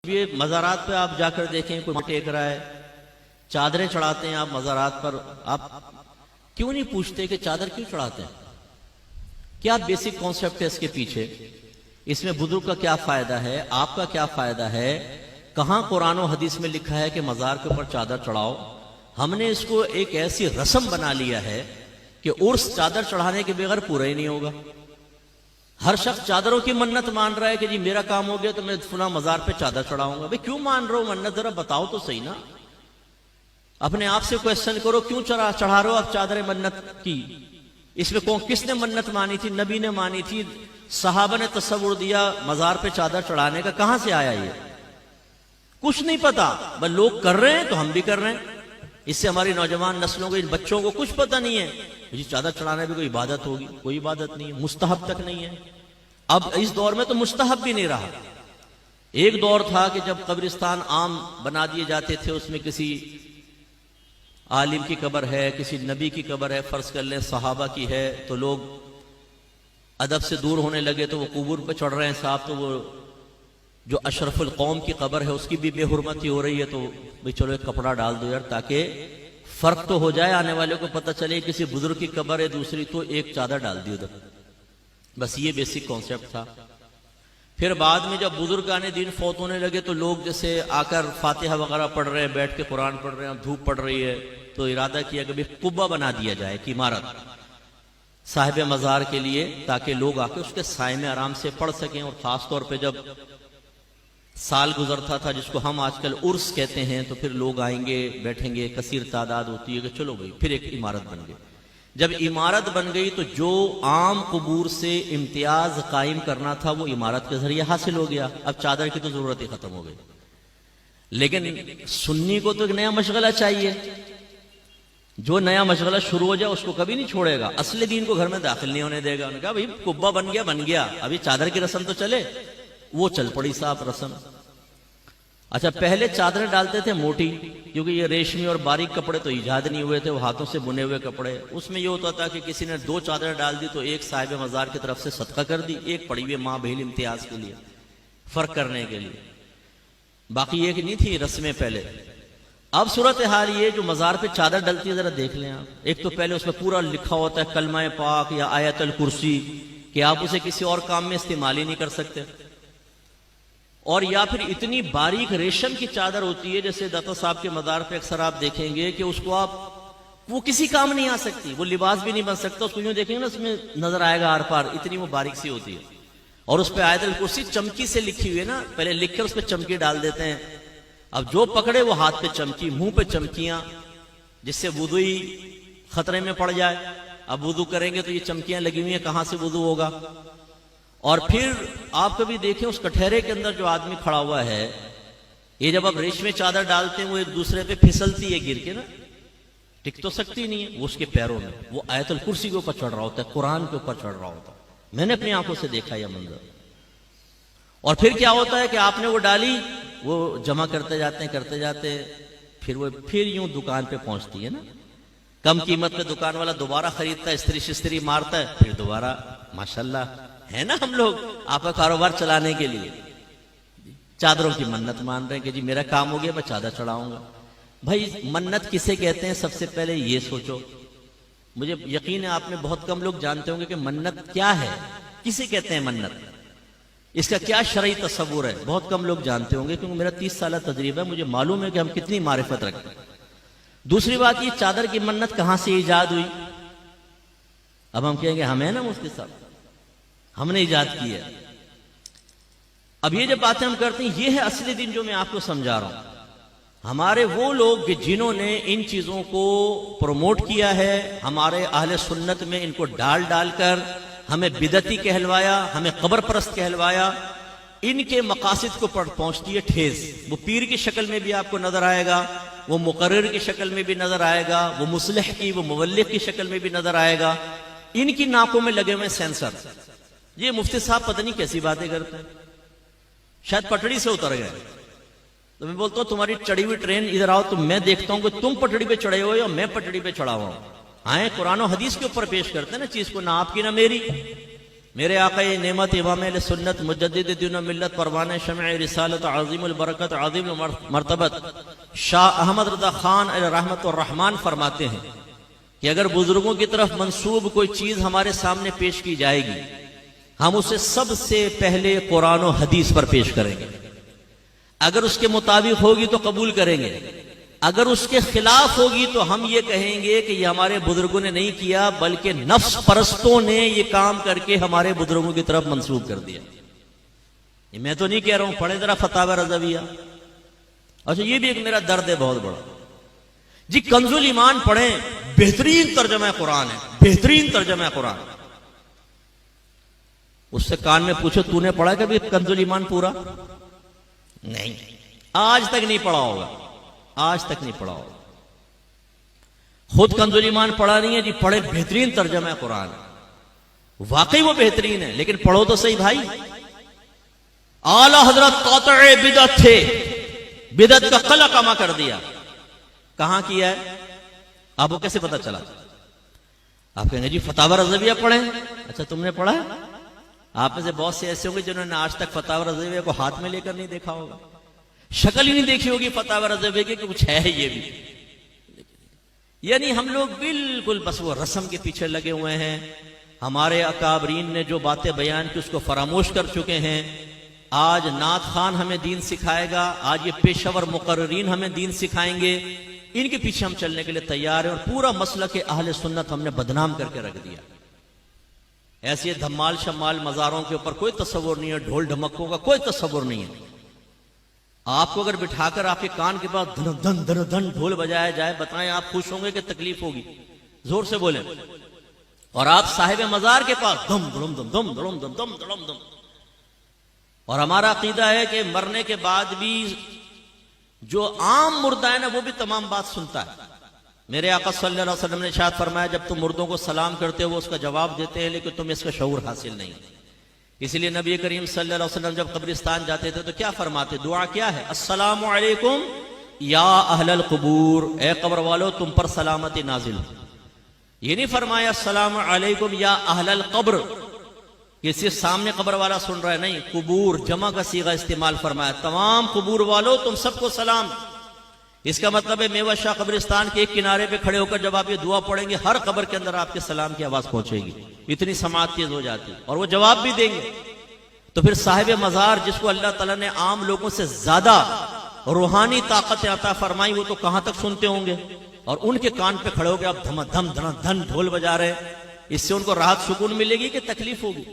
یہ مزارات پہ آپ جا کر دیکھیں کوئی ٹیک رہا ہے، چادریں چڑھاتے ہیں آپ مزارات پر، آپ کیوں نہیں پوچھتے کہ چادر کیوں چڑھاتے ہیں؟ کیا بیسک کانسیپٹ ہے اس کے پیچھے؟ اس میں بزرگ کا کیا فائدہ ہے، آپ کا کیا فائدہ ہے؟ کہاں قرآن و حدیث میں لکھا ہے کہ مزار کے اوپر چادر چڑھاؤ؟ ہم نے اس کو ایک ایسی رسم بنا لیا ہے کہ عرس چادر چڑھانے کے بغیر پورا ہی نہیں ہوگا۔ ہر شخص چادروں کی منت مان رہا ہے کہ جی میرا کام ہو گیا تو میں فلاں مزار پہ چادر چڑھاؤں گا۔ بھئی کیوں مان رہا ہو منت؟ ذرا بتاؤ تو صحیح نا، اپنے آپ سے کویسچن کرو، کیوں چڑھا رہے ہو آپ چادر منت کی؟ اس میں کس نے منت مانی تھی؟ نبی نے مانی تھی؟ صحابہ نے تصور دیا مزار پہ چادر چڑھانے کا؟ کہاں سے آیا یہ؟ کچھ نہیں پتا، بس لوگ کر رہے ہیں تو ہم بھی کر رہے ہیں۔ اس سے ہماری نوجوان نسلوں کو، ان بچوں کو کچھ پتہ نہیں ہے جی چادر چڑھانے بھی کوئی عبادت ہوگی، کوئی عبادت نہیں ہے، مستحب تک نہیں ہے۔ اب اس دور میں تو مستحب بھی نہیں رہا۔ ایک دور تھا کہ جب قبرستان عام بنا دیے جاتے تھے، اس میں کسی عالم کی قبر ہے، کسی نبی کی قبر ہے، فرض کر لیں صحابہ کی ہے، تو لوگ ادب سے دور ہونے لگے تو وہ قبور پہ چڑھ رہے ہیں صاحب، تو وہ جو اشرف القوم کی قبر ہے اس کی بھی بے حرمتی ہو رہی ہے، تو بھئی چلو ایک کپڑا ڈال دو یار، تاکہ فرق تو ہو جائے، آنے والے کو پتہ چلے کسی بزرگ کی قبر ہے دوسری، تو ایک چادر ڈال دی ادھر۔ بس یہ بیسک کانسیپٹ تھا۔ پھر بعد میں جب بزرگان دین فوت ہونے لگے تو لوگ جیسے آ کر فاتحہ وغیرہ پڑھ رہے ہیں، بیٹھ کے قرآن پڑھ رہے ہیں، دھوپ پڑ رہی ہے، تو ارادہ کیا کہ قبہ بنا دیا جائے کہ عمارت صاحب مزار کے لیے، تاکہ لوگ آ کے اس کے سائے میں آرام سے پڑھ سکیں۔ اور خاص طور پہ جب سال گزرتا تھا جس کو ہم آج کل عرس کہتے ہیں، تو پھر لوگ آئیں گے، بیٹھیں گے، کثیر تعداد ہوتی ہے کہ چلو بھئی پھر ایک عمارت بن گئی۔ جب عمارت بن گئی تو جو عام قبور سے امتیاز قائم کرنا تھا وہ عمارت کے ذریعے حاصل ہو گیا، اب چادر کی تو ضرورت ہی ختم ہو گئی۔ لیکن سنی کو تو ایک نیا مشغلہ چاہیے، جو نیا مشغلہ شروع ہو جائے اس کو کبھی نہیں چھوڑے گا، اصل دین کو گھر میں داخل نہیں ہونے دے گا۔ انہوں نے کہا بھئی قبہ بن گیا، ابھی چادر کی رسم تو چلے، وہ چل پڑی صاحب رسم۔ اچھا پہلے چادریں ڈالتے تھے موٹی، کیونکہ یہ ریشمی اور باریک کپڑے تو ایجاد نہیں ہوئے تھے، وہ ہاتھوں سے بنے ہوئے کپڑے، اس میں یہ ہوتا تھا کہ کسی نے 2 چادریں ڈال دی تو ایک صاحب مزار کی طرف سے صدقہ کر دی، ایک پڑی ہوئی ماں بہن امتیاز کے لیے، فرق کرنے کے لیے، باقی ایک نہیں تھی رسمیں پہلے۔ اب صورتحال یہ جو مزار پہ چادر ڈلتی ہے ذرا دیکھ لیں آپ، ایک تو پہلے اس میں پورا لکھا ہوتا ہے کلمہ پاک یا آیت الکرسی کہ آپ اسے کسی اور کام میں استعمال ہی نہیں کر سکتے، اور یا پھر اتنی باریک ریشم کی چادر ہوتی ہے، جیسے داتا صاحب کے مزار پہ اکثر آپ دیکھیں گے کہ اس کو وہ کسی کام نہیں آ سکتی، وہ لباس بھی نہیں بن سکتا، اس کو یوں دیکھیں گے نا اس میں نظر آئے گا آر پار، اتنی وہ باریک سی ہوتی ہے، اور اس پہ آیت الکرسی چمکی سے لکھی ہوئی ہے نا، پہلے لکھ کر اس پہ چمکی ڈال دیتے ہیں، اب جو پکڑے وہ ہاتھ پہ چمکی، منہ پہ چمکیاں، جس سے وضو ہی خطرے میں پڑ جائے۔ اب وضو کریں گے تو یہ چمکیاں لگی ہوئی ہیں، کہاں سے وضو ہوگا؟ اور پھر آپ کبھی دیکھیں اس کٹہرے کے اندر جو آدمی کھڑا ہوا ہے، یہ جب آپ ریشمی چادر ڈالتے ہیں وہ ایک دوسرے پہ پھسلتی ہے گر کے نا، ٹک تو سکتی نہیں ہے، وہ اس کے پیروں میں، وہ آیت الکرسی کے اوپر چڑھ رہا ہوتا ہے، قرآن کے اوپر چڑھ رہا ہوتا ہے، میں نے اپنی آنکھوں سے دیکھا یہ منظر۔ اور پھر کیا ہوتا ہے کہ آپ نے وہ ڈالی، وہ جمع کرتے جاتے ہیں، پھر یوں دکان پہ پہنچتی ہے نا، کم قیمت پہ دکان والا دوبارہ خریدتا ہے، استری شستری مارتا ہے، پھر دوبارہ ماشاءاللہ ہے نا، ہم لوگ آپ کا کاروبار چلانے کے لیے چادروں کی منت مان رہے ہیں کہ جی میرا کام ہو گیا میں چادر چڑھاؤں گا۔ بھائی منت کسے کہتے ہیں؟ سب سے پہلے یہ سوچو، مجھے یقین ہے آپ میں بہت کم لوگ جانتے ہوں گے کہ منت کیا ہے، کسے کہتے ہیں منت، اس کا کیا شرعی تصور ہے، بہت کم لوگ جانتے ہوں گے، کیونکہ میرا 30 سالہ تجربہ ہے، مجھے معلوم ہے کہ ہم کتنی معرفت رکھتے ہیں۔ دوسری بات یہ چادر کی منت کہاں سے ایجاد ہوئی؟ اب ہم کہیں گے ہمیں نا مفتی صاحب ہم نے ایجاد کی ہے۔ اب یہ جب باتیں ہم کرتے ہیں، یہ ہے اصلی دین جو میں آپ کو سمجھا رہا ہوں۔ ہمارے وہ لوگ جنہوں نے ان چیزوں کو پروموٹ کیا ہے، ہمارے اہل سنت میں ان کو ڈال کر ہمیں بدعتی کہلوایا، ہمیں قبر پرست کہلوایا، ان کے مقاصد کو پہنچتی ہے ٹھیس۔ وہ پیر کی شکل میں بھی آپ کو نظر آئے گا، وہ مقرر کی شکل میں بھی نظر آئے گا، وہ مصلح کی، وہ مبلغ کی شکل میں بھی نظر آئے گا، ان کی ناکوں میں لگے ہوئے سینسر۔ یہ مفتی صاحب پتہ نہیں کیسی باتیں کرتے ہیں، شاید پٹڑی سے اتر گئے۔ تو میں بولتا ہوں تمہاری چڑھی ہوئی ٹرین ادھر آؤ تو میں دیکھتا ہوں کہ تم پٹڑی پہ چڑھے ہوئے یا میں پٹڑی پہ چڑھا ہوا ہوں۔ آئیں قرآن و حدیث کے اوپر پیش کرتے ہیں نا چیز کو، نہ آپ کی نہ میری۔ میرے آقا نعمت امام اہل سنت مجدد دین و ملت پروان شمع رسالت عظیم البرکت عظیم المرتبت شاہ احمد رضا خان علیہ رحمت الرحمان فرماتے ہیں کہ اگر بزرگوں کی طرف منسوب کوئی چیز ہمارے سامنے پیش کی جائے گی ہم اسے سب سے پہلے قرآن و حدیث پر پیش کریں گے. اگر اس کے مطابق ہوگی تو قبول کریں گے, اگر اس کے خلاف ہوگی تو ہم یہ کہیں گے کہ یہ ہمارے بزرگوں نے نہیں کیا بلکہ نفس پرستوں نے یہ کام کر کے ہمارے بزرگوں کی طرف منسوب کر دیا. یہ میں تو نہیں کہہ رہا ہوں, پڑھیں ذرا فتاوی رضویہ. اچھا یہ بھی ایک میرا درد ہے بہت بڑا جی. کنز الایمان پڑھیں, بہترین ترجمہ قرآن ہے, بہترین ترجمہ قرآن. اس سے کان میں پوچھو تو نے پڑھا کبھی کنز الایمان پورا؟ نہیں, آج تک نہیں پڑھا ہوگا, آج تک نہیں پڑھا ہوگا. خود کنز الایمان پڑھا نہیں ہے جی, پڑھے بہترین ترجمہ قرآن. واقعی وہ بہترین ہے, لیکن پڑھو تو صحیح بھائی. اعلی حضرت قاطع بدعت تھے, بدعت کا قلع کما کر دیا. کہاں کیا ہے؟ آپ کو کیسے پتا چلا؟ آپ کہیں گے جی فتاوی رضویہ پڑھیں. اچھا تم نے پڑھا ہے؟ آپ میں سے بہت سے ایسے ہوں گے جنہوں نے آج تک فتاوی رضویہ کو ہاتھ میں لے کر نہیں دیکھا ہوگا, شکل ہی نہیں دیکھی ہوگی فتاوی رضویہ کی کہ کچھ ہے یہ بھی. یعنی ہم لوگ بالکل بس وہ رسم کے پیچھے لگے ہوئے ہیں. ہمارے اکابرین نے جو باتیں بیان کی اس کو فراموش کر چکے ہیں. آج نعت خان ہمیں دین سکھائے گا, آج یہ پیشور مقررین ہمیں دین سکھائیں گے. ان کے پیچھے ہم چلنے کے لیے تیار ہیں, اور پورا مسلک اہل سنت ہم نے بدنام کر کے رکھ دیا. ایسے دھمال شمال مزاروں کے اوپر کوئی تصور نہیں ہے, ڈھول ڈھمکوں کا کوئی تصور نہیں ہے. آپ کو اگر بٹھا کر آپ کے کان کے پاس دھن دھن دھن دھن ڈھول بجایا جائے, بتائیں آپ خوش ہوں گے کہ تکلیف ہوگی؟ زور سے بولیں. اور آپ صاحب مزار کے پاس دم دھڑم دم دم دھڑم دم دم دھڑم دم. اور ہمارا عقیدہ ہے کہ مرنے کے بعد بھی جو عام مردہ ہے نا وہ بھی تمام بات سنتا ہے. میرے آقا صلی اللہ علیہ وسلم نے ارشاد فرمایا جب تم مردوں کو سلام کرتے ہو وہ اس کا جواب دیتے ہیں, لیکن تم اس کا شعور حاصل نہیں. اس لیے نبی کریم صلی اللہ علیہ وسلم جب قبرستان جاتے تھے تو کیا فرماتے؟ دعا کیا ہے؟ السلام علیکم یا اہل القبور, اے قبر والو تم پر سلامتی نازل ہو. یہ نہیں فرمایا السلام علیکم یا اہل القبر, یہ صرف سامنے قبر والا سن رہا ہے, نہیں, قبور جمع کا صیغہ استعمال فرمایا, تمام قبور والو تم سب کو سلام. اس کا مطلب ہے میوہ شاہ قبرستان کے ایک کنارے پہ کھڑے ہو کر جب آپ یہ دعا پڑھیں گے ہر قبر کے اندر آپ کے سلام کی آواز پہنچے گی. اتنی سماعت تیز ہو جاتی, اور وہ جواب بھی دیں گے. تو پھر صاحب مزار جس کو اللہ تعالیٰ نے عام لوگوں سے زیادہ روحانی طاقت عطا فرمائی, وہ تو کہاں تک سنتے ہوں گے. اور ان کے کان پہ کھڑے ہو گے آپ دھم دھم دھن دھن ڈھول بجا رہے, اس سے ان کو راحت سکون ملے گی کہ تکلیف ہوگی؟